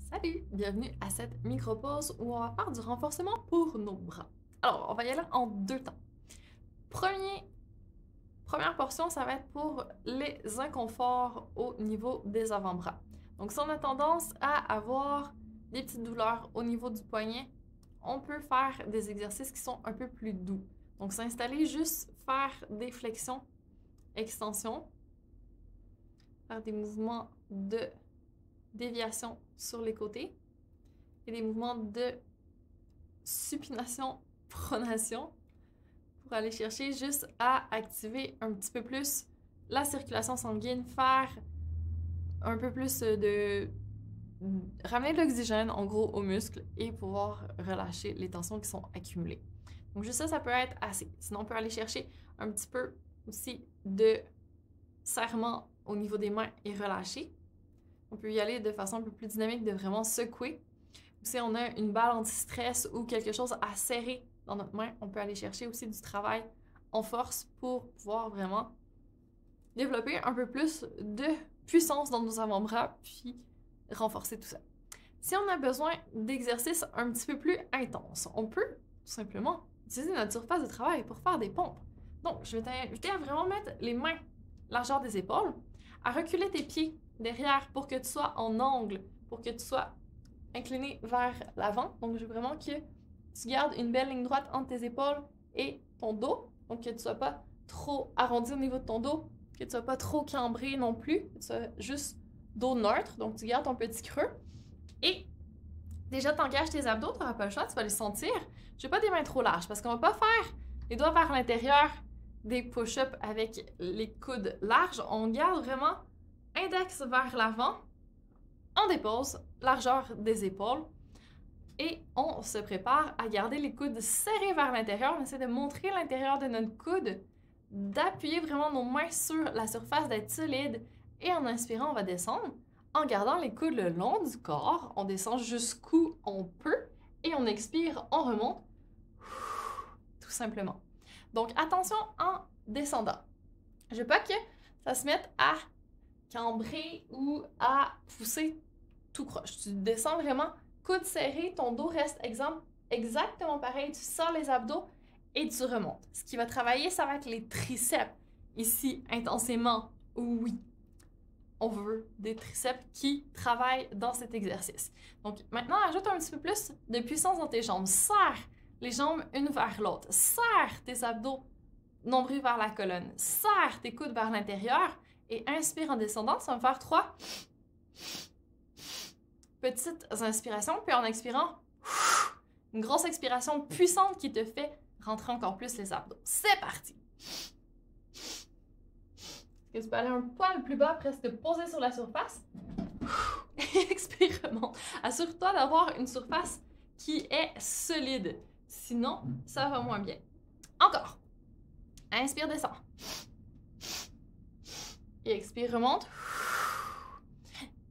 Salut! Bienvenue à cette micro-pause où on va faire du renforcement pour nos bras. Alors, on va y aller en deux temps. Première portion, ça va être pour les inconforts au niveau des avant-bras. Donc, si on a tendance à avoir des petites douleurs au niveau du poignet, on peut faire des exercices qui sont un peu plus doux. Donc, s'installer, juste faire des flexions, extensions, faire des mouvements de déviation sur les côtés et des mouvements de supination, pronation pour aller chercher juste à activer un petit peu plus la circulation sanguine, faire un peu plus de ramener de l'oxygène en gros aux muscles et pouvoir relâcher les tensions qui sont accumulées. Donc juste ça peut être assez. Sinon on peut aller chercher un petit peu aussi de serrement au niveau des mains et relâcher. On peut y aller de façon un peu plus dynamique, de vraiment secouer. Si on a une balle anti-stress ou quelque chose à serrer dans notre main, on peut aller chercher aussi du travail en force pour pouvoir vraiment développer un peu plus de puissance dans nos avant-bras, puis renforcer tout ça. Si on a besoin d'exercices un petit peu plus intenses, on peut tout simplement utiliser notre surface de travail pour faire des pompes. Donc, je vais t'inviter à vraiment mettre les mains largeur des épaules, à reculer tes pieds derrière pour que tu sois en angle, pour que tu sois incliné vers l'avant. Donc, je veux vraiment que tu gardes une belle ligne droite entre tes épaules et ton dos. Donc, que tu ne sois pas trop arrondi au niveau de ton dos, que tu ne sois pas trop cambré non plus, que tu sois juste dos neutre. Donc, tu gardes ton petit creux. Et déjà, tu engages tes abdos, tu n'auras pas le choix, tu vas les sentir. Je n'ai pas des mains trop larges parce qu'on ne va pas faire les doigts vers l'intérieur des push-ups avec les coudes larges. On garde vraiment index vers l'avant. On dépose largeur des épaules et on se prépare à garder les coudes serrés vers l'intérieur. On essaie de montrer l'intérieur de notre coude, d'appuyer vraiment nos mains sur la surface, d'être solide. Et en inspirant, on va descendre. En gardant les coudes le long du corps, on descend jusqu'où on peut et on expire, on remonte, tout simplement. Donc attention en descendant. Je veux pas que ça se mette à cambrer ou à pousser tout croche. Tu descends vraiment, coude serré, ton dos reste exactement pareil. Tu sors les abdos et tu remontes. Ce qui va travailler, ça va être les triceps. Ici, intensément, oui. On veut des triceps qui travaillent dans cet exercice. Donc maintenant, ajoute un petit peu plus de puissance dans tes jambes. Serre les jambes une vers l'autre. Serre tes abdos, nombril vers la colonne. Serre tes coudes vers l'intérieur et inspire en descendant. Ça va me faire 3 petites inspirations. Puis en expirant, une grosse expiration puissante qui te fait rentrer encore plus les abdos. C'est parti! Est-ce que tu peux aller un poil plus bas, presque te poser sur la surface? Et expire, remonte. Assure-toi d'avoir une surface qui est solide. Sinon, ça va moins bien. Encore. Inspire, descend. Et expire, remonte.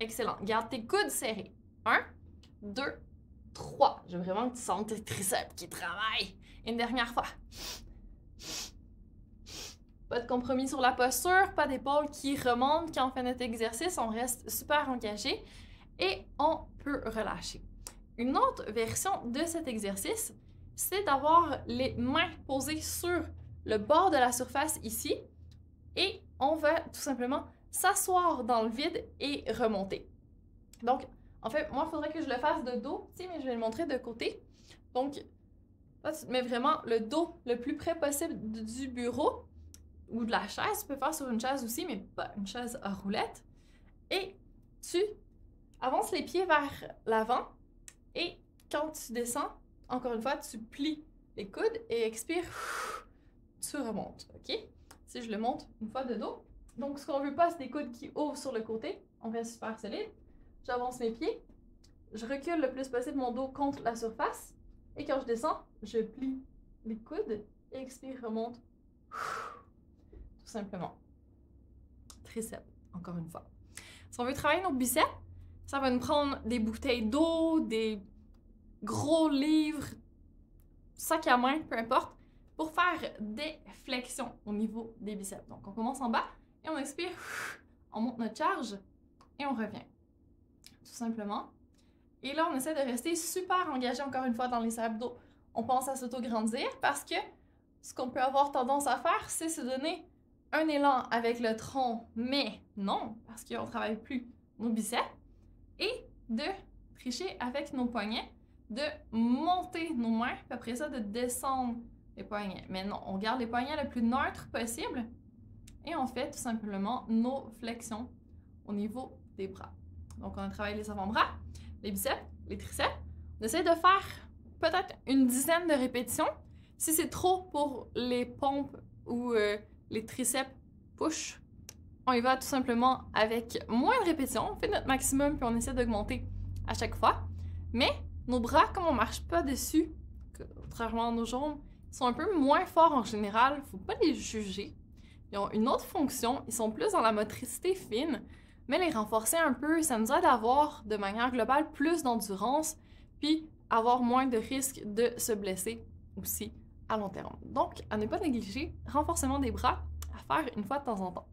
Excellent. Garde tes coudes serrés. 1, 2, 3. Je veux vraiment que tu sentes tes triceps qui travaillent. Une dernière fois. Pas de compromis sur la posture, pas d'épaule qui remonte quand on fait notre exercice. On reste super engagé et on peut relâcher. Une autre version de cet exercice, c'est d'avoir les mains posées sur le bord de la surface ici et on va tout simplement s'asseoir dans le vide et remonter. Donc, en fait, moi, il faudrait que je le fasse de dos, mais je vais le montrer de côté. Donc, là, tu te mets vraiment le dos le plus près possible du bureau ou de la chaise. Tu peux faire sur une chaise aussi, mais pas une chaise à roulettes. Et tu avances les pieds vers l'avant et quand tu descends, encore une fois, tu plies les coudes et expire, tu remontes, ok? Si je le monte une fois de dos. Donc, ce qu'on veut pas, c'est des coudes qui ouvrent sur le côté. On reste super solide. J'avance mes pieds. Je recule le plus possible mon dos contre la surface. Et quand je descends, je plie les coudes et expire, remonte. Tout simplement. Triceps, encore une fois. Si on veut travailler nos biceps, ça va nous prendre des bouteilles d'eau, des gros livres, sac à main, peu importe, pour faire des flexions au niveau des biceps. Donc, on commence en bas et on expire, on monte notre charge et on revient. Tout simplement. Et là, on essaie de rester super engagé encore une fois dans les abdos. On pense à s'auto-grandir parce que ce qu'on peut avoir tendance à faire, c'est se donner un élan avec le tronc, mais non, parce qu'on ne travaille plus nos biceps, et de tricher avec nos poignets, de monter nos mains, puis après ça, de descendre les poignets. Mais non, on garde les poignets le plus neutre possible et on fait tout simplement nos flexions au niveau des bras. Donc, on a travaillé les avant-bras, les biceps, les triceps. On essaie de faire peut-être une dizaine de répétitions. Si c'est trop pour les pompes ou les triceps push, on y va tout simplement avec moins de répétitions. On fait notre maximum puis on essaie d'augmenter à chaque fois. Mais nos bras, comme on ne marche pas dessus, contrairement à nos jambes, sont un peu moins forts en général. Il ne faut pas les juger. Ils ont une autre fonction. Ils sont plus dans la motricité fine. Mais les renforcer un peu, ça nous aide à avoir de manière globale plus d'endurance puis avoir moins de risque de se blesser aussi à long terme. Donc, à ne pas négliger, renforcement des bras à faire une fois de temps en temps.